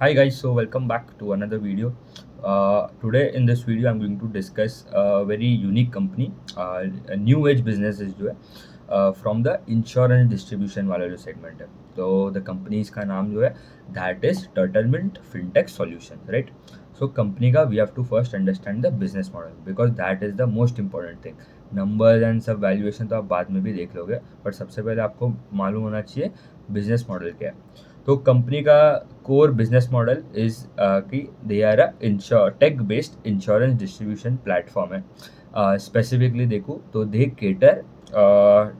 Hi guys, so welcome back to another video. Today in this video I'm going to discuss a very unique company, a new age business जो है from the insurance distribution वाला जो segment है. तो the companies का नाम जो है that is Turtlemint Fintech Solution, right? So company का we have to first understand the business model because that is the most important thing. Numbers and सब valuation तो आप बाद में भी देख लोगे, but सबसे पहले आपको मालूम होना चाहिए business model क्या है. तो कंपनी का कोर बिजनेस मॉडल इज कि they are a tech based insurance distribution platform है. स्पेसिफिकली देखो तो they cater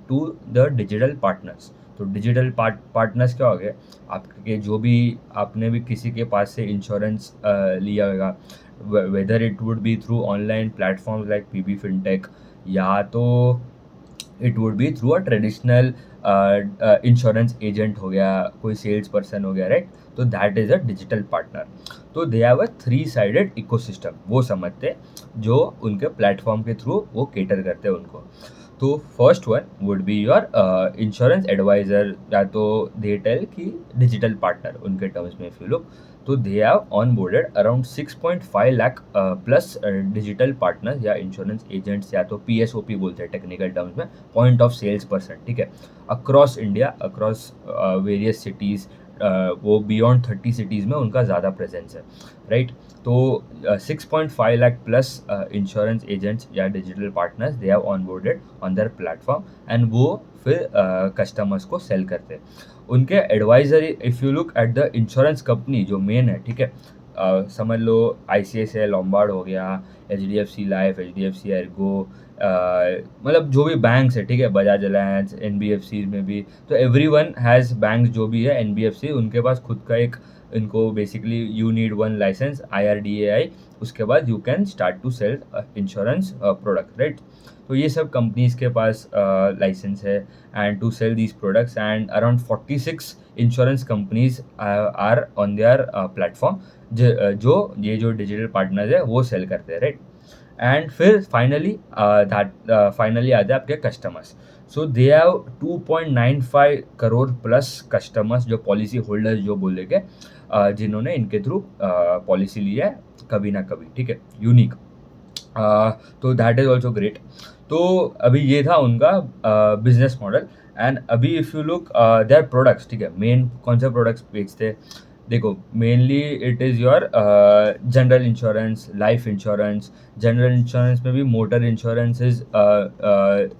to the digital partners. तो डिजिटल पार्टनर्स क्या हो गए, आपके जो भी आपने भी किसी के पास से इंश्योरेंस लिया होगा, whether it would be through online platforms like PB fintech या तो it would be through a traditional insurance agent हो गया, कोई सेल्स पर्सन हो गया, राइट. तो that is a digital partner. तो they have a 3 sided ecosystem, वो समझते जो उनके प्लेटफॉर्म के थ्रू वो केटर करते हैं उनको. तो first one would be your insurance advisor, या तो दे टेल कि डिजिटल पार्टनर उनके टर्म्स में इफ यू लुक. तो they have onboarded around 6.5 lakh plus digital partners या इंश्योरेंस एजेंट्स, या तो PSOP बोलते हैं टेक्निकल टर्म्स में, पॉइंट ऑफ सेल्स पर्सन, ठीक है, across India, across various cities. वो बियॉन्ड 30 सिटीज़ में उनका ज़्यादा प्रेजेंस है, राइट. तो 6.5 लाख प्लस इंश्योरेंस एजेंट्स या digital partners they have on boarded on their platform and वो फिर कस्टमर्स को सेल करते हैं. उनके advisory if you look at the insurance company जो मेन है, ठीक है, समझ लो ICICI लॉम्बार्ड हो गया, HDFC लाइफ, HDFC एर्गो, मतलब जो भी बैंक्स है, ठीक है, बजाज अलायंस, NBFC में भी. तो एवरीवन हैज़ बैंक्स जो भी है NBFC, उनके पास खुद का एक, इनको basically you need one licence IRDAI, उसके बाद you can start to sell insurance product, right. तो ये सब कंपनीज के पास लाइसेंस है and to sell these products, and around 46 insurance companies are on their platform, जो ये जो डिजिटल पार्टनर्स है वो सेल करते हैं, राइट. एंड फिर फाइनली आते हैं आपके customers. So they have 2.95 crore plus customers, जो पॉलिसी होल्डर्स जो बोलेंगे, जिन्होंने इनके थ्रू पॉलिसी ली है कभी ना कभी, ठीक है, यूनिक. तो दैट इज़ ऑल्सो ग्रेट. तो अभी ये था उनका बिजनेस मॉडल. एंड अभी if you look their products, ठीक है, मेन कौन से प्रोडक्ट्स बेचते हैं, देखो mainly it is your general insurance, life insurance. General insurance में भी motor insurance is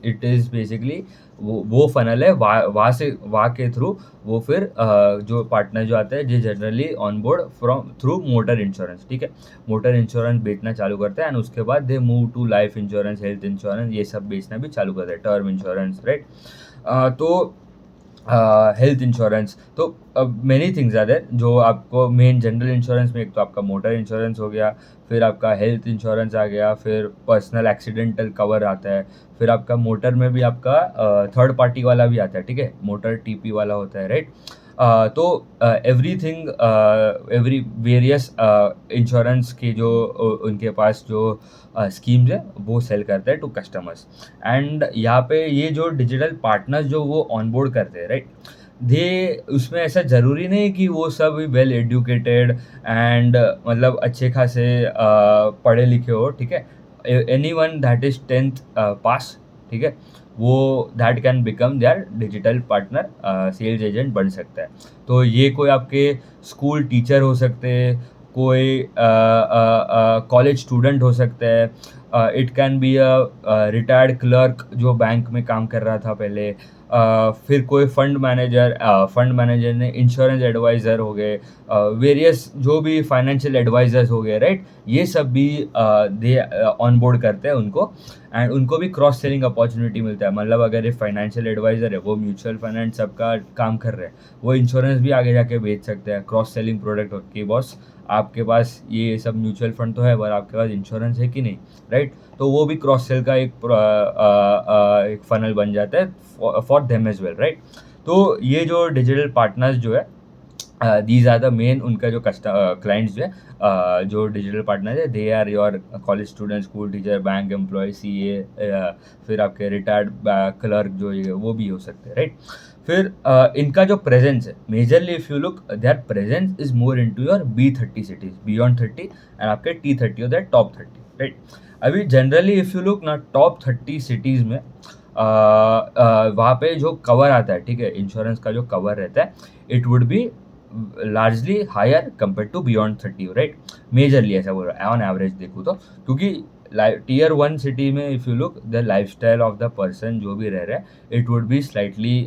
it is basically वो फनल है, वहाँ के थ्रू वो फिर जो पार्टनर जो आते हैं जो generally on board from through motor insurance, ठीक है, मोटर इंश्योरेंस बेचना चालू करते हैं एंड उसके बाद they move to life insurance, health insurance, ये सब बेचना भी चालू करते हैं, टर्म इंश्योरेंस, राइट. तो हेल्थ इंश्योरेंस, तो मेनी थिंग्स आर देयर. जो आपको मेन जनरल इंश्योरेंस में एक तो आपका मोटर इंश्योरेंस हो गया, फिर आपका हेल्थ इंश्योरेंस आ गया, फिर पर्सनल एक्सीडेंटल कवर आता है, फिर आपका मोटर में भी आपका थर्ड पार्टी वाला भी आता है, ठीक है, मोटर TP वाला होता है, राइट. तो एवरीथिंग, एवरी वेरियस इंश्योरेंस के जो उनके पास जो स्कीम्स है वो सेल करते हैं टू कस्टमर्स. एंड यहाँ पे ये जो डिजिटल पार्टनर्स जो वो ऑनबोर्ड करते हैं, राइट, दे उसमें ऐसा ज़रूरी नहीं कि वो सब वेल एडुकेटेड एंड मतलब अच्छे खासे पढ़े लिखे हो, ठीक है. Anyone that is 10th pass, ठीक है, वो that can become their digital partner, sales agent बन सकता है. तो ये कोई आपके स्कूल टीचर हो सकते हैं, कोई कॉलेज स्टूडेंट हो सकता है, it can be a retired clerk जो बैंक में काम कर रहा था पहले, फिर कोई फंड मैनेजर ने इंश्योरेंस एडवाइज़र हो गए, वेरियस जो भी फाइनेंशियल एडवाइजर्स हो गए, राइट. ये सब भी दे ऑन बोर्ड करते हैं उनको, एंड उनको भी क्रॉस सेलिंग अपॉर्चुनिटी मिलता है. मतलब अगर ये फाइनेंशियल एडवाइज़र है, वो म्यूचुअल फंड एंड सबका काम कर रहे हैं, वो इंश्योरेंस भी आगे जाके बेच सकते हैं. क्रॉस सेलिंग प्रोडक्ट कि बॉस आपके पास ये सब म्यूचुअल फंड तो है पर आपके पास इंश्योरेंस है कि नहीं, राइट. तो वो भी क्रॉस सेल का एक फनल बन जाता है for them as well, right. तो ये जो डिजिटल पार्टनर्स जो है, दीज आर द मेन, उनका जो क्लाइंट्स जो है, जो डिजिटल पार्टनर है, they are your college student, school teacher, bank employ, CA, फिर आपके रिटायर्ड क्लर्क जो ये वो भी हो सकते हैं, राइट. फिर इनका जो प्रेजेंस है majorly if you look there presence is more into your B30 cities beyond 30 and आपके T30 और दैट टॉप 30, राइट। अभी जनरली इफ यू लुक ना टॉप 30 सिटीज में वहाँ पे जो कवर आता है, ठीक है, इंश्योरेंस का जो कवर रहता है it would be largely higher compare to beyond 30, right. Majorly ऐसा बोल रहा है ऑन एवरेज देखूँ तो, क्योंकि टीयर 1 सिटी में if you look the lifestyle of the person जो भी रह रहा है इट वुड बी स्लाइटली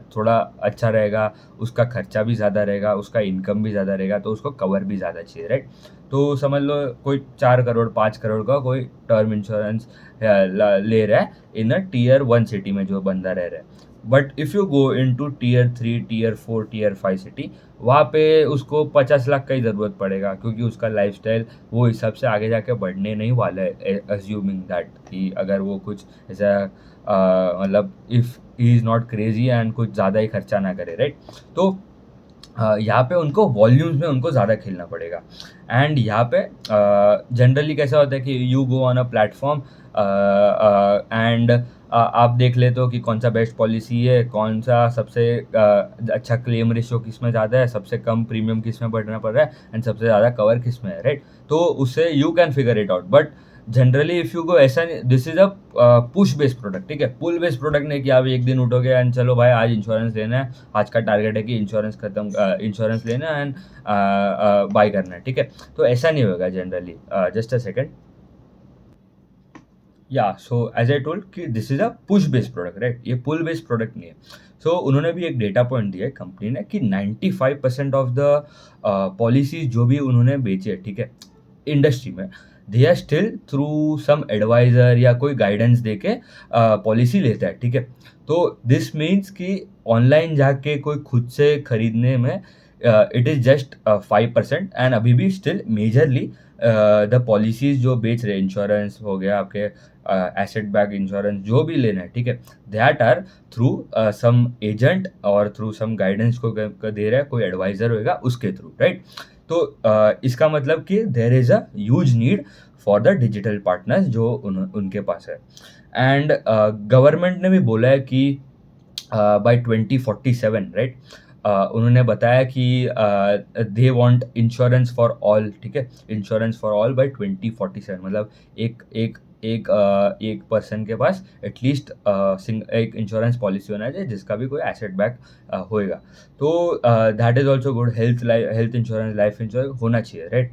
थोड़ा अच्छा रहेगा, उसका खर्चा भी ज़्यादा रहेगा, उसका इनकम भी ज़्यादा रहेगा, तो उसको कवर भी ज़्यादा चाहिए, राइट। तो समझ लो कोई 4 करोड़ 5 करोड़ का कोई टर्म इंश्योरेंस ले रहा है इन अ टीयर 1 सिटी में जो बंदा रह रहा है। But if you go into tier 3 tier 4 tier 5 city, वहाँ पे उसको 50 लाख का ही ज़रूरत पड़ेगा, क्योंकि उसका लाइफस्टाइल वो हिसाब से आगे जाके बढ़ने नहीं वाला है, अज्यूमिंग दैट कि अगर वो कुछ ऐसा मतलब if he is not crazy and कुछ ज़्यादा ही खर्चा ना करे, राइट। तो यहाँ पे उनको वॉल्यूम्स में उनको ज़्यादा खेलना पड़ेगा। एंड यहाँ पे जनरली कैसा होता है कि you go on a platform and आप देख लेते हो कि कौन सा बेस्ट पॉलिसी है, कौन सा सबसे अच्छा क्लेम रेशियो किस में ज़्यादा है, सबसे कम प्रीमियम किस में बढ़ना पड़ रहा है एंड सबसे ज़्यादा कवर किस में है, राइट। तो उससे you can figure it out. But generally if you go ऐसा, this is a push based product, ठीक है। पुल बेस्ड प्रोडक्ट नहीं कि आप एक दिन उठोगे एंड चलो भाई आज इंश्योरेंस लेना है, आज का टारगेट है कि इंश्योरेंस लेना है एंड बाय करना है, ठीक है। तो ऐसा नहीं होगा जनरली। Just a second. या सो एज आई टोल्ड कि this is a push based product, right. ये पुल बेस्ड प्रोडक्ट नहीं है। सो उन्होंने भी एक डेटा पॉइंट दिया है कंपनी ने कि 95% ऑफ द पॉलिसीज जो भी उन्होंने बेचे, ठीक है, इंडस्ट्री में, they are still through some advisor या कोई गाइडेंस दे के पॉलिसी लेता है, ठीक है। तो दिस मीन्स कि ऑनलाइन जाके कोई खुद से खरीदने में इट इज़ जस्ट 5%, एंड अभी भी स्टिल मेजरली द पॉलिसीज जो बेच रहे, इंश्योरेंस हो गया आपके, एसेट बैक इंश्योरेंस जो भी लेना है, ठीक है, that are through some agent और थ्रू सम गाइडेंस को दे रहा है, कोई एडवाइजर होएगा उसके थ्रू, राइट। तो इसका मतलब कि there is a huge need for the digital partners जो उनके पास है। एंड गवर्नमेंट ने भी बोला है कि बाय 2047, राइट, उन्होंने बताया कि they want insurance for all, ठीक है, इंश्योरेंस फॉर ऑल बाय 2047, मतलब एक एक एक पर्सन के पास एटलीस्ट एक इंश्योरेंस पॉलिसी होना चाहिए जिसका भी कोई एसेट बैक होएगा। तो that is also good. Health insurance, life insurance होना चाहिए, राइट।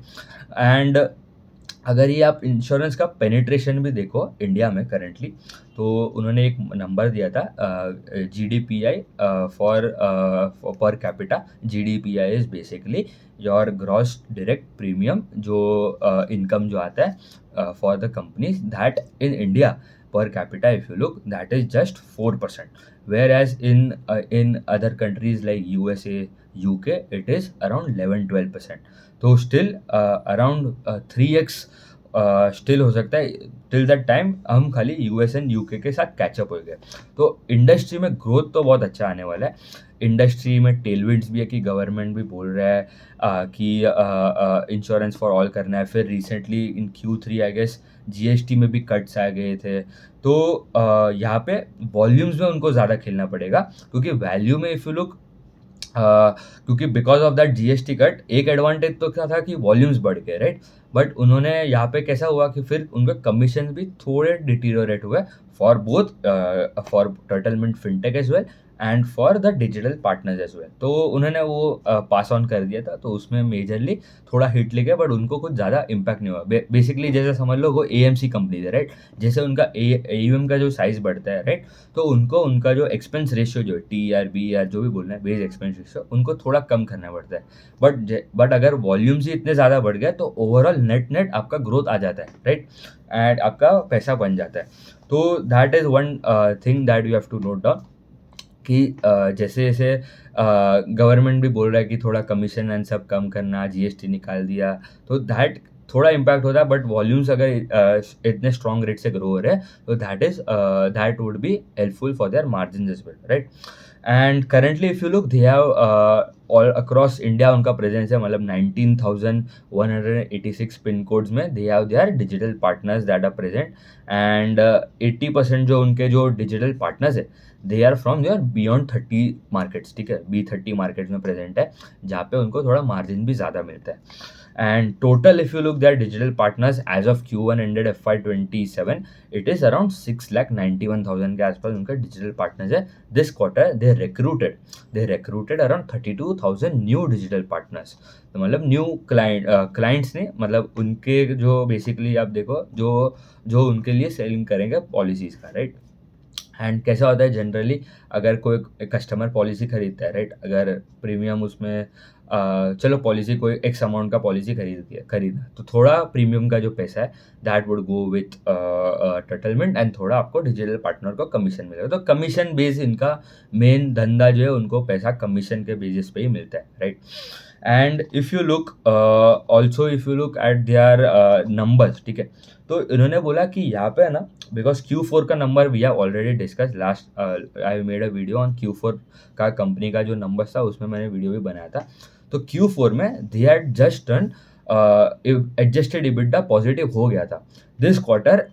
एंड अगर ये आप इंश्योरेंस का पेनिट्रेशन भी देखो इंडिया में करेंटली, तो उन्होंने एक नंबर दिया था GDPI for per capita. GDPI is basically your gross direct premium, जो इनकम जो आता है for the companies that in India per capita, if you look, that is just 4%, whereas in other countries like USA, UK, it is around 11-12%। तो still around 3x still हो सकता है। Till that time हम खाली US and UK के साथ catch up हो गए। तो इंडस्ट्री में ग्रोथ तो बहुत अच्छा आने वाला है। इंडस्ट्री में टेलविंड्स भी है कि गवर्नमेंट भी बोल रहा है कि इंश्योरेंस फॉर ऑल करना है। फिर recently in Q3 I guess GST में भी कट्स आ गए थे। तो यहाँ पे वॉल्यूम्स में उनको ज़्यादा खेलना पड़ेगा, क्योंकि वैल्यू में इफ़ यू लुक, क्योंकि because of that GST cut एक एडवांटेज तो क्या था कि वॉल्यूम्स बढ़ गए, राइट। बट उन्होंने यहाँ पे कैसा हुआ कि फिर उनके कमीशन भी थोड़े डिटीरियोरेट हुए for both, for Turtlemint fintech as well and for the digital partners as well. तो उन्होंने वो पास ऑन कर दिया था, तो उसमें मेजरली थोड़ा हिट ले गया, बट उनको कुछ ज़्यादा इम्पैक्ट नहीं हुआ। बेसिकली जैसे समझ लो वो AMC कंपनी है, राइट। जैसे उनका AUM का जो साइज बढ़ता है, राइट, तो उनको उनका जो एक्सपेंस रेशियो जो TRB जो भी बोलना है, बेस एक्सपेंस रेशियो, उनको थोड़ा कम करना पड़ता है। बट अगर वॉल्यूम्स ही इतने ज़्यादा बढ़ गया तो ओवरऑल नेट आपका ग्रोथ आ जाता है, राइट, एंड आपका पैसा बन जाता है। तो that is one thing that you have to note down कि जैसे जैसे गवर्नमेंट भी बोल रहा है कि थोड़ा कमीशन एंड सब कम करना, GST निकाल दिया, तो दैट थोड़ा इम्पैक्ट होता है। बट वॉल्यूम्स अगर इतने स्ट्रॉन्ग रेट से ग्रो हो रहे हैं, तो that would be helpful for their margin as well, right. And currently if you look they have all across India उनका प्रेजेंस है, मतलब 19,186 पिन कोड्स में they have their digital partners that are present. And 80% जो उनके जो digital partners है they are from your beyond 30 markets, ठीक है, B30 मार्केट्स में प्रेजेंट है, जहाँ पे उनको थोड़ा मार्जिन भी ज़्यादा मिलता है। And total, if you look their digital partners as of Q1 ended FY27, it is around 6,91,000 के आसपास उनका डिजिटल पार्टनर्स है। This quarter they recruited around 32,000 new digital partners. तो मतलब न्यू क्लाइंट्स ने, मतलब उनके जो बेसिकली आप देखो जो जो उनके लिए सेलिंग करेंगे पॉलिसीज का, राइट। एंड कैसा होता है जनरली, अगर कोई कस्टमर पॉलिसी खरीदता है, राइट, अगर प्रीमियम उसमें चलो पॉलिसी कोई एक्स अमाउंट का पॉलिसी खरीदा तो थोड़ा प्रीमियम का जो पैसा है that would go with settlement, and थोड़ा आपको डिजिटल पार्टनर को कमीशन मिलेगा। तो कमीशन बेस इनका मेन धंधा जो है, उनको पैसा कमीशन के बेसिस पे ही मिलता है, right. And if you look also if you look at there numbers, ठीक है, तो इन्होंने बोला कि यहाँ पे है ना, बिकॉज Q4 का number we have already discuss last, I made a video on Q4 का कंपनी का जो नंबर्स था उसमें मैंने वीडियो भी बनाया था। तो Q4 में they had just turn adjusted EBITDA positive हो गया था। दिस क्वार्टर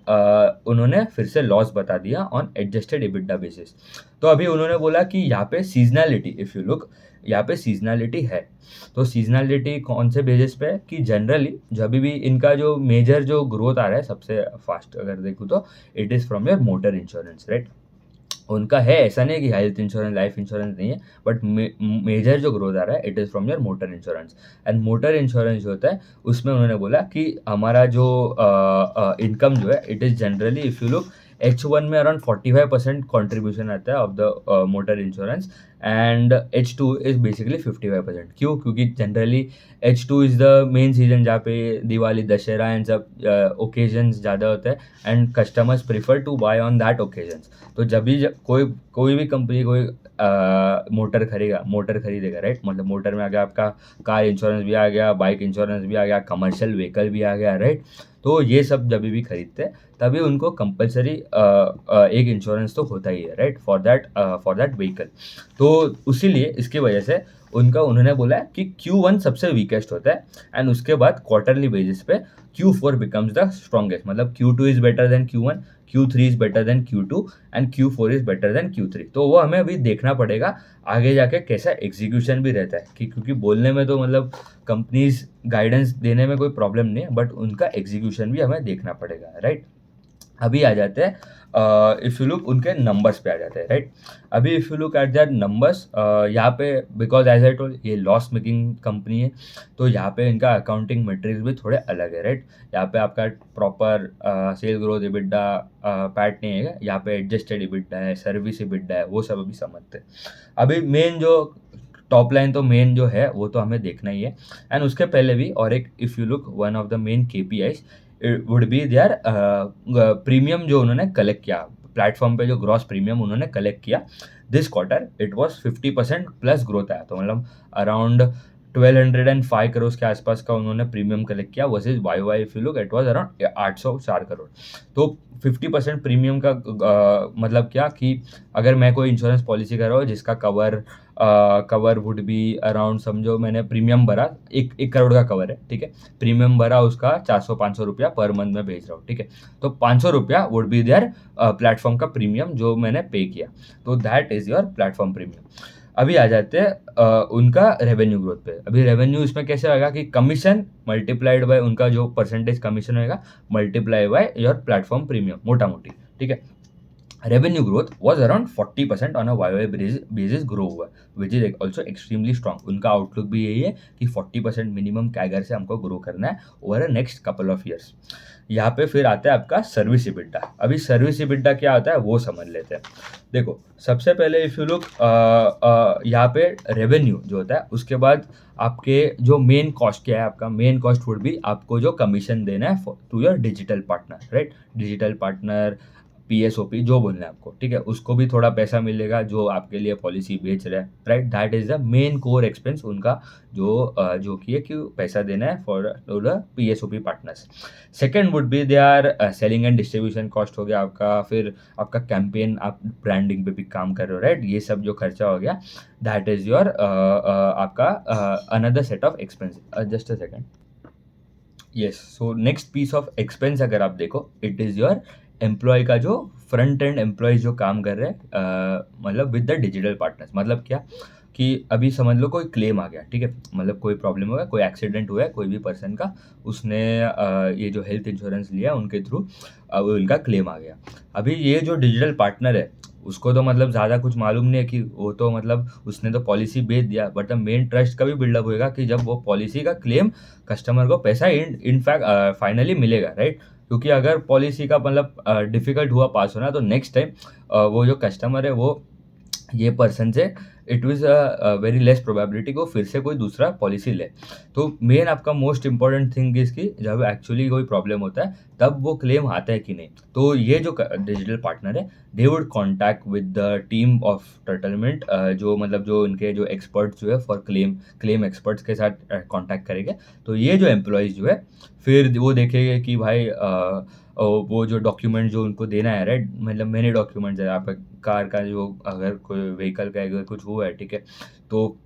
उन्होंने फिर से लॉस बता दिया ऑन एडजस्टेड इबिटा बेसिस। तो अभी उन्होंने बोला कि यहाँ पे सीजनैलिटी, इफ़ यू लुक यहाँ पे सीजनैलिटी है। तो सीजनैलिटी कौन से बेसिस पे है कि जनरली जब भी इनका जो मेजर जो ग्रोथ आ रहा है सबसे फास्ट अगर देखूँ तो it is from your motor insurance, right. उनका है, ऐसा नहीं है कि हेल्थ इंश्योरेंस लाइफ इंश्योरेंस नहीं है, बट मेजर जो ग्रोथ आ रहा है it is from your motor insurance. And motor insurance जो होता है उसमें उन्होंने बोला कि हमारा जो इनकम जो है it is generally if you look H1 में अराउंड 45% कॉन्ट्रीब्यूशन आता है of the motor insurance, and H2 is basically 55%। क्यों? क्योंकि generally H2 is the main season जहाँ पे दिवाली दशहरा एंड सब ओकेजन्स ज़्यादा होते हैं, and customers prefer to buy on that occasions. तो जब भी कोई भी कंपनी कोई मोटर खरीदेगा, राइट, मतलब मोटर में आ गया आपका कार इंश्योरेंस भी आ गया, बाइक इंश्योरेंस भी आ गया, कमर्शियल व्हीकल भी आ गया, राइट। तो ये सब जब भी खरीदते हैं तभी उनको कंपलसरी एक इंश्योरेंस तो होता ही है, राइट, फॉर दैट व्हीकल। तो उसीलिए इसकी वजह से उन्होंने बोला है कि Q1 सबसे वीकेस्ट होता है, एंड उसके बाद क्वार्टरली बेसिस पे Q4 बिकम्स द स्ट्रॉन्गेस्ट, मतलब Q2 is better than Q1, Q3 is better than Q2 and Q4 is better than Q3। तो वो हमें अभी देखना पड़ेगा आगे जाके कैसा एग्जीक्यूशन भी रहता है, कि क्योंकि बोलने में तो मतलब कंपनीज गाइडेंस देने में कोई प्रॉब्लम नहीं है, बट उनका एग्जीक्यूशन भी हमें देखना पड़ेगा, राइट। अभी आ जाते हैं इफ़ यू लुक उनके नंबर्स पे आ जाते हैं, राइट। अभी if you look at that numbers, यहाँ पे बिकॉज एज आई टोल्ड ये लॉस मेकिंग कंपनी है, तो यहाँ पे इनका अकाउंटिंग मेट्रिक्स भी थोड़े अलग है, राइट। यहाँ पे आपका proper sale growth EBITDA PAT नहीं है, यहाँ पे एडजस्टेड इबिटा है, सर्विस इबिटा है, वो सब अभी समझते हैं। अभी मेन जो टॉप लाइन तो मेन जो है वो तो हमें देखना ही है, एंड उसके पहले भी और एक if you look one of the main KPIs would be their premium जो उन्होंने कलेक्ट किया प्लेटफॉर्म पे, जो ग्रॉस प्रीमियम उन्होंने कलेक्ट किया this quarter it was 50% plus growth आया। तो मतलब अराउंड 1205 करोड़ के आसपास का उन्होंने प्रीमियम कलेक्ट किया, versus YY if you look it was around 804 crore. तो 50% प्रीमियम का मतलब क्या कि अगर मैं कोई इंश्योरेंस पॉलिसी कर रहा हूँ जिसका कवर वुड बी अराउंड, समझो मैंने प्रीमियम भरा 1 करोड़ का कवर है, ठीक है, प्रीमियम भरा उसका 400-500 रुपया पर मंथ में भेज रहा हूँ, ठीक है, तो 500 रुपया वुड बी देयर प्लेटफॉर्म का प्रीमियम जो मैंने पे किया, तो that is your platform premium. अभी आ जाते हैं उनका रेवेन्यू ग्रोथ पे। अभी रेवेन्यू इसमें कैसे होगा कि कमीशन मल्टीप्लाइड बाय उनका जो परसेंटेज कमीशन होगा multiply by your platform premium, मोटा मोटी, ठीक है। Revenue growth was around 40% on a YY basis grow हुआ, which is also extremely strong. उनका आउटलुक भी यही है कि 40% मिनिमम कैगर से हमको ग्रो करना है over a next couple of years. यहाँ पे फिर आता है आपका सर्विस इबिटा। अभी सर्विस इबिटा क्या होता है वो समझ लेते हैं। देखो सबसे पहले इफ़ यू लुक यहाँ पे रेवेन्यू जो होता है उसके बाद आपके जो मेन कॉस्ट क्या है, आपका मेन कॉस्ट वुड भी आपको जो कमीशन देना है to your digital partner, right. Digital partner PSOP जो बोलना है आपको, ठीक है, उसको भी थोड़ा पैसा मिलेगा जो आपके लिए पॉलिसी बेच रहा है, right. That is the main core expense उनका, जो कि है कि पैसा देना है for to the PSOP partners. Second would be they are selling and distribution cost हो गया आपका, फिर आपका कैंपेन, आप ब्रांडिंग पे भी काम कर रहे हो, राइट, ये सब जो खर्चा हो गया, दैट इज योर आपका another set of expense. Just a second. Yes, so next piece of expense अगर आप देखो, इट इज़ योर एम्प्लॉय का जो फ्रंट एंड एम्प्लॉय जो काम कर रहे हैं, मतलब विद द डिजिटल पार्टनर्स। मतलब क्या कि अभी समझ लो कोई क्लेम आ गया, ठीक है, मतलब कोई प्रॉब्लम हो गया, कोई एक्सीडेंट हुआ है कोई भी पर्सन का, उसने ये जो हेल्थ इंश्योरेंस लिया उनके थ्रू, अब उनका क्लेम आ गया। अभी ये जो डिजिटल पार्टनर है उसको तो मतलब ज़्यादा कुछ मालूम नहीं है कि वो तो मतलब उसने तो पॉलिसी बेच दिया, बट द मेन ट्रस्ट कभी बिल्डअप होएगा कि जब वो पॉलिसी का क्लेम कस्टमर को पैसा इनफैक्ट फाइनली मिलेगा, राइट। क्योंकि अगर पॉलिसी का मतलब डिफिकल्ट हुआ पास होना, तो नेक्स्ट टाइम वो जो कस्टमर है वो ये पर्सन से it was very less probability को फिर से कोई दूसरा पॉलिसी ले। तो मेन आपका मोस्ट इंपॉर्टेंट थिंग इसकी, जब एक्चुअली कोई प्रॉब्लम होता है तब वो क्लेम आता है कि नहीं। तो ये जो डिजिटल पार्टनर है, they would contact with the team of Turtlemint, जो मतलब जो इनके जो एक्सपर्ट्स जो है फॉर क्लेम एक्सपर्ट्स के साथ कॉन्टैक्ट करेंगे। तो ये जो एम्प्लॉयज़ जो है फिर वो देखेंगे कि भाई वो जो डॉक्यूमेंट जो उनको देना है, राइट, मतलब मैंने डॉक्यूमेंट्स है आप कार का, जो अगर कोई व्हीकल का अगर कुछ हुआ है, ठीक है, तो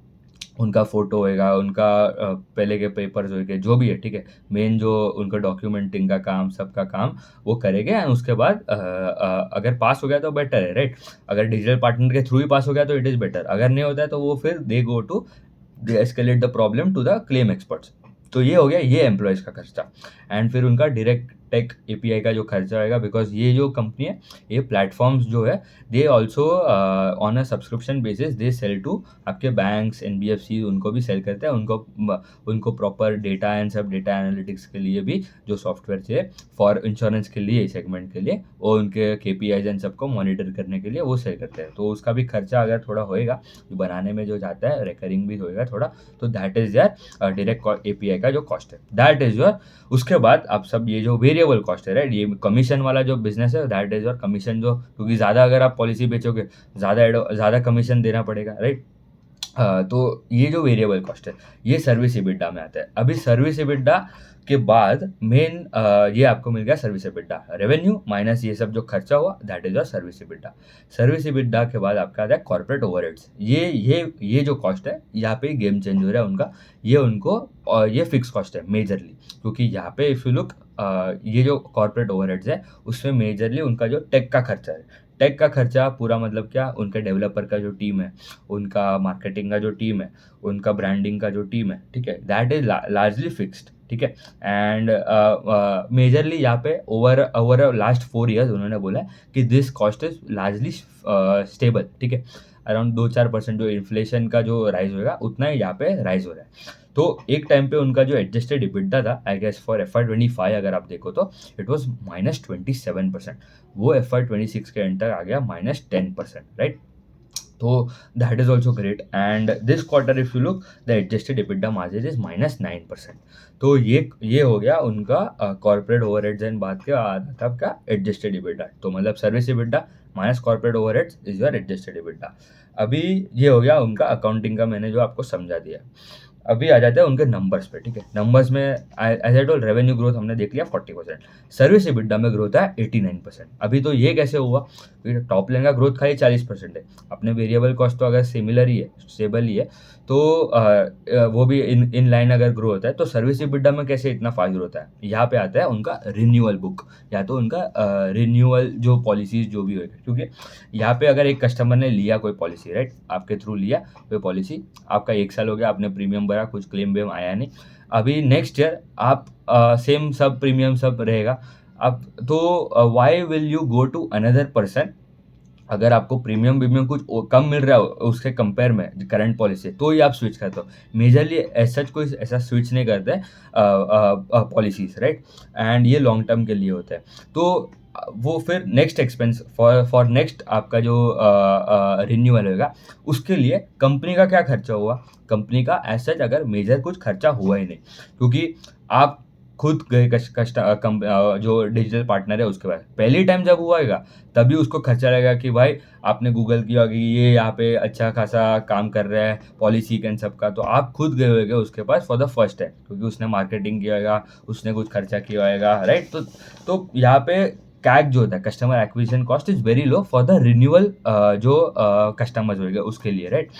उनका फ़ोटो होएगा, उनका पहले के पेपर्स होएंगे, जो भी है, ठीक है, मेन जो उनका डॉक्यूमेंटिंग का काम, सबका काम वो करेंगे। एंड उसके बाद अगर पास हो गया तो बेटर है, राइट। अगर डिजिटल पार्टनर के थ्रू ही पास हो गया तो इट इज़ बेटर, अगर नहीं होता है तो वो फिर they escalate the problem to the claim experts. तो ये हो गया ये एम्प्लॉयज़ का खर्चा। एंड फिर उनका डायरेक्ट टेक एपीआई का जो खर्चा आएगा, बिकॉज ये जो कंपनी है, ये प्लेटफॉर्म्स जो है, they also on a subscription basis they sell to आपके बैंक्स, एनबीएफसी, उनको भी सेल करते हैं, उनको प्रॉपर डेटा एंड सब डेटा एनालिटिक्स के लिए भी जो सॉफ्टवेयर चाहिए फॉर इंश्योरेंस के लिए, सेगमेंट के लिए, वो उनके केपीआईज एंड सबको मॉनिटर करने के लिए वो सेल करते हैं। तो उसका भी खर्चा अगर थोड़ा होएगा, जो बनाने में जो जाता है, रिकरिंग भी होएगा थोड़ा, तो दैट इज यार डायरेक्ट एपीआई का जो कॉस्ट है, दैट इज योर। उसके बाद आप सब ये जो वेरिएबल कॉस्ट है, राइट, ये कमीशन वाला जो बिजनेस है, दैट इज योर कमीशन, जो क्योंकि ज़्यादा अगर आप पॉलिसी बेचोगे ज़्यादा कमीशन देना पड़ेगा, राइट। तो ये जो वेरिएबल कॉस्ट है, ये सर्विस एबिटा में आता है। अभी सर्विस एबिटा के बाद मेन ये आपको मिल गया सर्विस एबिटा, रेवेन्यू माइनस ये सब जो खर्चा हुआ, that is your service EBITDA. Service EBITDA के बाद आपका आता है कॉर्पोरेट ओवरहेड्स। ये जो कॉस्ट है, यहाँ पे गेम चेंज हो रहा है उनका, ये उनको ये फिक्स कॉस्ट है मेजरली, क्योंकि यहाँ पे इफ़ यू लुक, ये जो कॉर्पोरेट ओवरहेड्स है उसमें मेजरली उनका जो टेक का खर्चा है, टेक का खर्चा पूरा मतलब क्या, उनके डेवलपर का जो टीम है, उनका मार्केटिंग का जो टीम है, उनका ब्रांडिंग का जो टीम है, ठीक है, दैट इज लार्जली फिक्स्ड, ठीक है। एंड मेजरली यहाँ पे ओवर लास्ट 4 years उन्होंने बोला है कि this cost is largely stable, ठीक है। अराउंड 2-4% जो इन्फ्लेशन का जो राइज होगा उतना ही यहाँ पे राइज हो रहा है। तो एक टाइम पे उनका जो एडजस्टेड EBITDA था, आई गेस फॉर FY25 अगर आप देखो तो इट वॉज -27%, वो FY26 के एंड तक आ गया -10%, राइट। तो that is also great. And this quarter if you look, the adjusted EBITDA margin is -9%। तो ये हो गया उनका कॉर्पोरेट ओवरहेड्स एंड बात के बाद था आपका एडजस्टेड EBITDA। तो मतलब service EBITDA minus corporate overheads is your adjusted EBITDA। अभी ये हो गया उनका अकाउंटिंग का, मैंने जो आपको समझा दिया। अभी आ जाते हैं उनके नंबर्स पे, ठीक है। नंबर्स में as I told, revenue growth हमने देख लिया 40%, सर्विस EBITDA में ग्रोथ है 89%। अभी तो ये कैसे हुआ, टॉप लाइन का ग्रोथ खाली 40% है, अपने वेरिएबल कॉस्ट तो अगर सिमिलर ही है, स्टेबल ही है, तो वो भी इन लाइन अगर ग्रो होता है, तो सर्विस EBITDA में कैसे इतना फास्ट ग्रोथ है। यहाँ पे आता है उनका रिन्यूअल बुक, या तो उनका रिन्यूअल जो पॉलिसीज जो भी होगा, क्योंकि यहाँ पे अगर एक कस्टमर ने लिया कोई पॉलिसी, राइट, आपके थ्रू लिया कोई पॉलिसी, आपका 1 साल हो गया, आपने प्रीमियम भरा, कुछ क्लेम वेम आया नहीं, अभी नेक्स्ट ईयर आप सेम सब प्रीमियम सब रहेगा। अब तो why will you go to another person, अगर आपको प्रीमियम कुछ कम मिल रहा है उसके कंपेयर में करंट पॉलिसी, तो ही आप स्विच करते हो। मेजरली ऐसा कोई ऐसा स्विच नहीं करते हैं पॉलिसीज, राइट। एंड ये लॉन्ग टर्म के लिए होता है। तो वो फिर नेक्स्ट एक्सपेंस फॉर नेक्स्ट आपका जो रिन्यूअल होगा, उसके लिए कंपनी का क्या खर्चा हुआ, कंपनी का एज सच अगर मेजर कुछ खर्चा हुआ ही नहीं, क्योंकि आप खुद गए जो डिजिटल पार्टनर है उसके पास। पहली टाइम जब हुआएगा तभी उसको खर्चा लगेगा कि भाई आपने गूगल किया कि ये यहाँ पे अच्छा खासा काम कर रहा है पॉलिसी के सबका, तो आप खुद गए होगे उसके पास फॉर द फर्स्ट टाइम, क्योंकि उसने मार्केटिंग किया होगा, उसने कुछ खर्चा किया होगा, राइट। तो यहाँ पे कैक जो होता है, customer acquisition cost, is very low for the renewal जो कस्टमर्स होगा उसके लिए, राइट।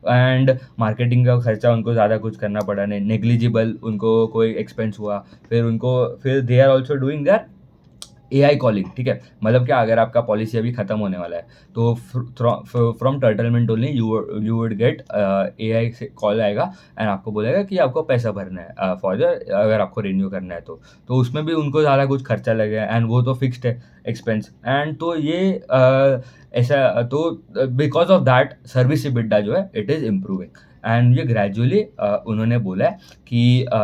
एंड मार्केटिंग का खर्चा उनको ज़्यादा कुछ करना पड़ा नहीं, नेग्लिजिबल उनको कोई एक्सपेंस हुआ। फिर they are also doing that AI calling, ठीक है। मतलब क्या, अगर आपका पॉलिसी अभी खत्म होने वाला है तो from Turtlemint only you would get AI से कॉल आएगा एंड आपको बोलेगा कि आपको पैसा भरना है फॉर द, अगर आपको रिन्यू करना है तो उसमें भी उनको ज़्यादा कुछ खर्चा लगेगा एंड वो तो फिक्स्ड है एक्सपेंस। एंड तो ये ऐसा तो because of that service EBITDA जो है इट इज़ इम्प्रूविंग। एंड ये ग्रेजुअली उन्होंने बोला है कि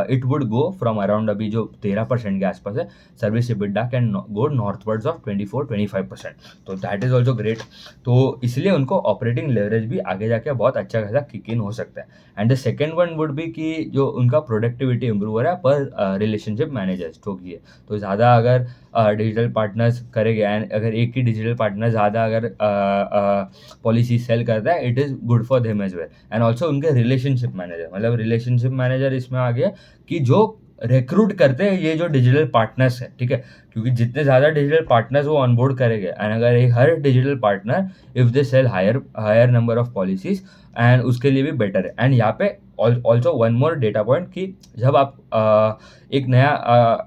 it would go from around अभी जो 13% के आसपास है, service EBITDA can go northwards of 24-25%। तो दैट इज ऑल्सो ग्रेट। तो इसलिए उनको ऑपरेटिंग लेवरेज भी आगे जाके बहुत अच्छा खासा किक इन हो सकता है। And the second one would भी कि जो उनका प्रोडक्टिविटी इंप्रूव हो रहा है पर रिलेशनशिप मैनेजर्स जो की है, तो ज़्यादा अगर डिजिटल पार्टनर्स करेंगे एंड अगर एक ही डिजिटल पार्टनर ज़्यादा अगर पॉलिसी सेल करता है, it is good for them as well. And also उनके रिलेशनशिप मैनेजर, मतलब रिलेशनशिप मैनेजर इसमें आ गया कि जो रिक्रूट करते हैं ये जो डिजिटल पार्टनर्स है, ठीक है। क्योंकि जितने ज़्यादा डिजिटल पार्टनर्स वो ऑनबोर्ड करेंगे एंड अगर हर digital partner if they sell higher number of policies and उसके लिए भी बेटर है। एंड यहाँ पे also one more data point कि जब आप एक नया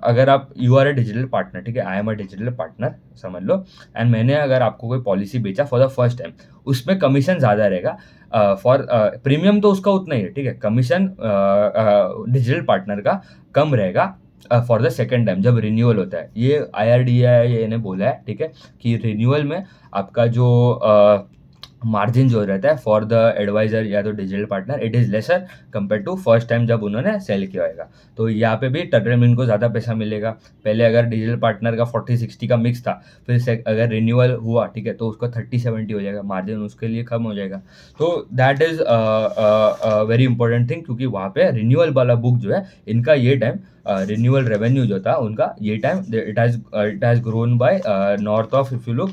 अगर आप you are a digital partner, ठीक है, I am a digital partner समझ लो, एंड मैंने अगर आपको कोई पॉलिसी बेचा फॉर द फर्स्ट टाइम, उसमें कमीशन ज़्यादा रहेगा फॉर प्रीमियम तो उसका उतना ही है, ठीक है। कमीशन डिजिटल पार्टनर का कम रहेगा फॉर द सेकेंड टाइम जब रिन्यूअल होता है। ये IRDAI ने बोला है, ठीक है, कि रिन्यूअल में आपका जो मार्जिन जो रहता है फॉर द एडवाइजर या तो digital partner, it is lesser compare to first time जब उन्होंने सेल किया होगा। तो यहाँ पे भी टर्टलमेंट को ज़्यादा पैसा मिलेगा। पहले अगर डिजिटल पार्टनर का 40-60 का मिक्स था, फिर से अगर रिन्यूअल हुआ, ठीक है, तो उसका 30-70 हो जाएगा, मार्जिन उसके लिए कम हो जाएगा। तो that is very important thing, क्योंकि वहाँ पे रिन्यूअल वाला बुक जो है इनका ये टाइम रिन्यूअल रेवेन्यू जो था उनका ये time it has grown by north of, if you look,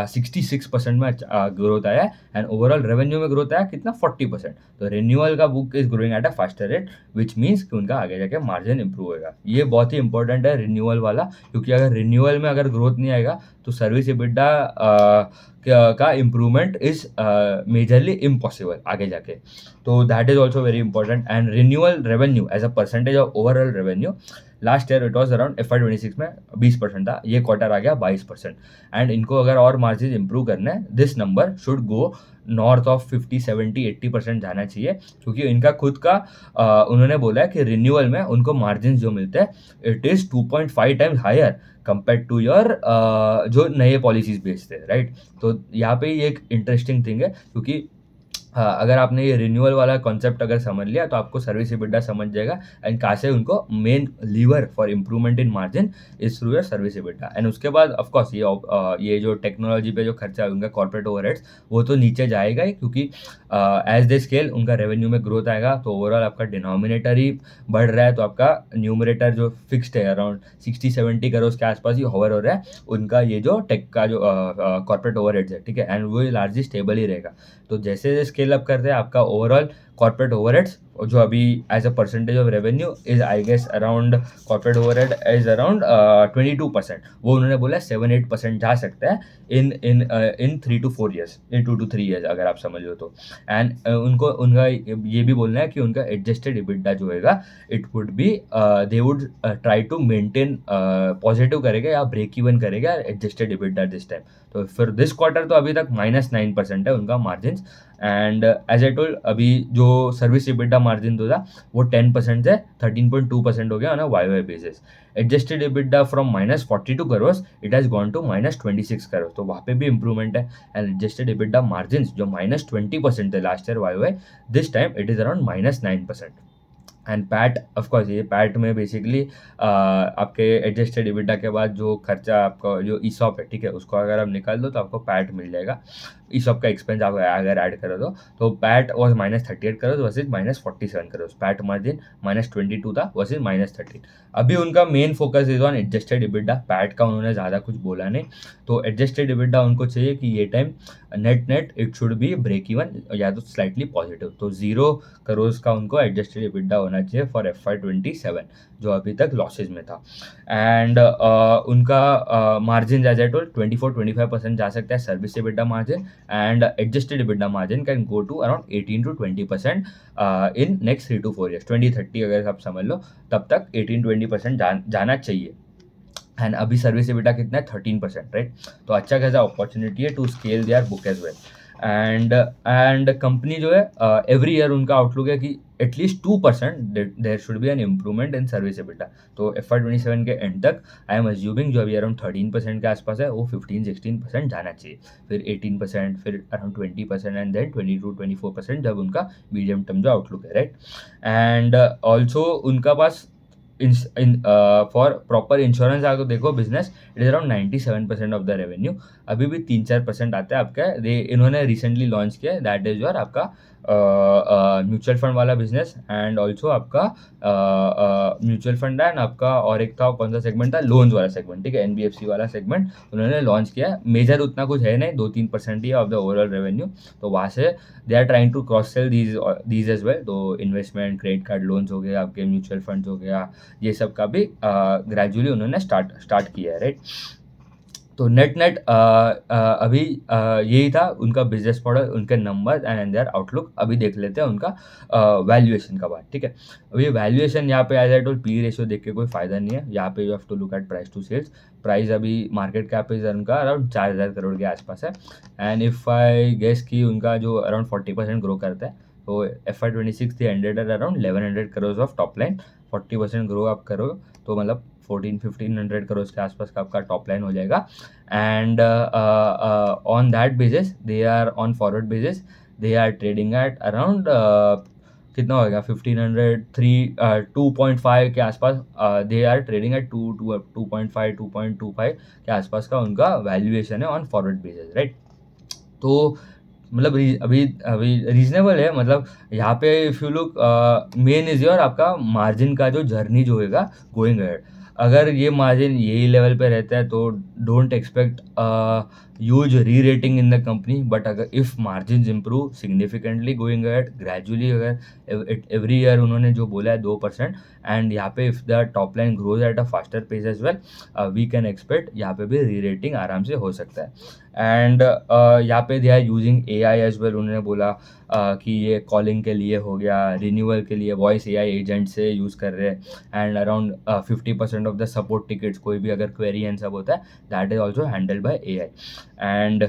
66% में ग्रोथ आया है एंड ओवरऑल रेवेन्यू में ग्रोथ आया कितना, 40%। तो रिन्यूअल का book is growing at a faster rate, which means कि उनका आगे जाके मार्जिन इंप्रूव होगा। ये बहुत ही इंपॉर्टेंट है रिन्यूअल वाला, क्योंकि अगर रिन्यूअल में अगर ग्रोथ नहीं आएगा तो सर्विस EBITDA का इम्प्रूवमेंट इज मेजरली इम्पॉसिबल आगे जाके। तो that is also very important. And renewal revenue as a percentage of overall revenue, last year it was around FY26 में 20% था, ये क्वार्टर आ गया 22%। एंड इनको अगर और मार्जिन इंप्रूव करना है, this number should go north of 50-70-80% जाना चाहिए, क्योंकि इनका खुद का उन्होंने बोला है कि रिन्यूअल में उनको मार्जिन जो मिलते हैं it is 2.5 times higher compare to your जो नए पॉलिसीज बेचते हैं, राइट। तो यहाँ पे ये एक इंटरेस्टिंग थिंग है, क्योंकि अगर आपने ये रिन्यूअल वाला कॉन्सेप्ट अगर समझ लिया तो आपको सर्विस EBITDA समझ जाएगा एंड कहाँ से उनको main lever for improvement in margin is through your service EBITDA। And उसके बाद ऑफकोर्स ये जो टेक्नोलॉजी पे जो खर्चा है उनका कॉर्पोरेट ओवरहेड्स वो तो नीचे जाएगा ही, क्योंकि एज दे स्केल उनका रेवेन्यू में ग्रोथ आएगा, तो ओवरऑल आपका डिनोमिनेटर ही बढ़ रहा है, तो आपका न्यूमरेटर जो फिक्स्ड है अराउंड 60-70 करोड़ के आसपास ही होवर हो रहा है उनका ये जो टेक का जो कॉर्पोरेट ओवरहेड्स है, ठीक है, एंड वो लार्जली स्टेबल ही रहेगा। तो जैसे स्केल अप करते हैं आपका ओवरऑल कॉर्पोरेट ओवरहेड्स, जो अभी as a percentage of revenue is I guess around, corporate overhead is around 22%, वो उन्होंने बोला 7-8% जा सकता है in 3 to 4 years, in 2 to 3 years अगर आप समझ लो तो। एंड उनका ये भी बोलना है कि उनका एडजस्टेड EBITDA जो होगा it would be they would try to maintain positive करेगा या ब्रेक इवन करेगा एडजस्टेड EBITDA दिस टाइम। तो फिर दिस क्वार्टर तो अभी तक -9% है उनका margin. And as I told, अभी जो सर्विस EBITDA मार्जिन तो था वो 10% से 13.2% हो गया on a YoY basis. Adjusted EBITDA from -42 crore it has gone to -26 crore, तो वहाँ पे भी इंप्रूवमेंट है। एंड एडजस्टेड EBITDA मार्जिन जो -20% थे last year YoY, this time it is around -9%। And PAT, of course ये पैट में बेसिकली आपके एडजस्टेड EBITDA के बाद जो खर्चा आपका जो ESOP है, ठीक है, उसको अगर आप निकाल दो तो आपको पैट मिल जाएगा। ईसॉप का एक्सपेंस आप अगर ऐड करो तो PAT was -38 crore versus -47 crore, PAT margin -22 था वर्सेज -13। अभी उनका main focus is on adjusted EBITDA, PAT का उन्होंने ज़्यादा कुछ बोला नहीं, तो एडजस्टेड इबिडा उनको चाहिए कि ये time net it should be break even या तो स्लाइटली पॉजिटिव, तो 0 करोड़ का उनको एडजस्टेड इबिडा होना चाहिए फॉर FY27, जो अभी तक लॉसेज में था। एंड उनका मार्जिन एज आई टोल्ड 24-25% जा सकता है service EBITDA margin, and adjusted EBITDA margin can go to around 18-20% in next 3 to 4 years, 2030 अगर आप समझ लो तब तक 18-20% जाना चाहिए। एंड अभी सर्विस EBITDA कितना है 13%, राइट? तो अच्छा खासा अपॉर्चुनिटी है to scale their book as well. And company जो है एवरी ईयर उनका आउटलुक है कि at least 2% there should be an improvement in service EBITDA। तो FY27 के एंड तक आई एम अज्यूमिंग जो अभी अराउंड 13% के आसपास है वो 15-16% जाना चाहिए, फिर 18%, फिर अराउंड 20% एंड देन 22-24% जब उनका मीडियम टर्म जो आउटलुक है, राइट? एंड ऑल्सो उनका पास फॉर प्रॉपर इंश्योरेंस अगर देखो business, it is around 97% of the revenue. अभी भी 3-4% आता है आपका, इन्होंने रिसेंटली लॉन्च किया है, दैट इज योर आपका म्यूचुअल फंड वाला बिजनेस, एंड ऑल्सो आपका म्यूचुअल फंड एंड आपका और एक था कौन सा सेगमेंट था, लोन्स वाला सेगमेंट, ठीक है, NBFC वाला सेगमेंट उन्होंने लॉन्च किया है। मेजर उतना कुछ है नहीं, 2-3% ही ऑफ द ओवरऑल रेवेन्यू, तो वहाँ से they are trying to cross sell these as well. तो इन्वेस्टमेंट, क्रेडिट कार्ड लोन्स हो गया, आपके म्यूचुअल फंड्स हो गया, ये सब का भी ग्रेजुअली उन्होंने स्टार्ट किया है, राइट? तो नेट अभी यही था उनका बिजनेस मॉडल, उनके नंबर एंड देयर आउटलुक। अभी देख लेते हैं उनका वैल्यूएशन का बात, ठीक है? अभी वैल्यूएशन यहाँ पे as I told P ratio देख के कोई फायदा नहीं है, यहाँ पे you have to look at price to sales. Price अभी मार्केट कैप इज उनका अराउंड 4000 करोड़ के आसपास है, एंड इफ आई गेस कि उनका जो अराउंड 40% ग्रो करता है, तो FY26 they ended at around 1100 crore of top line. 40% grow आप करो तो मतलब 1400-1500 करोड़ के आसपास का आपका टॉप लाइन हो जाएगा। And on that basis they are on forward basis they are trading at around कितना होगा 1500 2.5 के आसपास, दे आर ट्रेडिंग एट 2.5 के आसपास का उनका वैल्यूएशन है ऑन फॉरवर्ड बेसिस, राइट? तो मतलब अभी अभी रीजनेबल है, मतलब यहाँ पे if you look main is your आपका मार्जिन का जो जर्नी जो होगा गोइंग अहेड। अगर ये मार्जिन यही लेवल पे रहता है तो don't expect huge rerating in the company, but अगर if margin improve significantly going ahead gradually, अगर एवरी ईयर उन्होंने जो बोला है 2%, एंड यहाँ पे if the top line grows at a faster pace as well, we can expect यहाँ पे भी री रेटिंग आराम से हो सकता है। एंड यहाँ पे they are using AI as well, उन्होंने बोला कि ये कॉलिंग के लिए हो गया, रिन्यूअल के लिए वॉइस AI एजेंट से यूज़ कर रहे हैं, and around 50% of the support tickets, कोई भी अगर क्वेरी एंड सब होता है, that is also handled by AI। And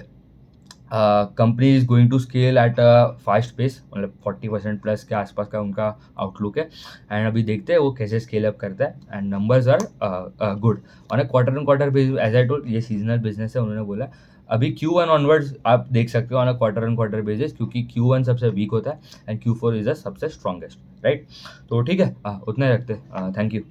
company is going to scale at a fast pace, मतलब 40% प्लस के आसपास का उनका आउटलुक है, एंड अभी देखते हैं वो कैसे स्केल अप करता है, and numbers are good on a quarter and quarter basis. As I told ये सीजनल बिजनेस है, उन्होंने बोला अभी Q1 ऑनवर्ड्स आप देख सकते हो on a quarter and quarter basis, क्योंकि Q1 सबसे वीक होता है एंड Q4 इज द सबसे स्ट्रॉन्गेस्ट, राइट? तो ठीक है, उतना ही रखते हैं, थैंक यू।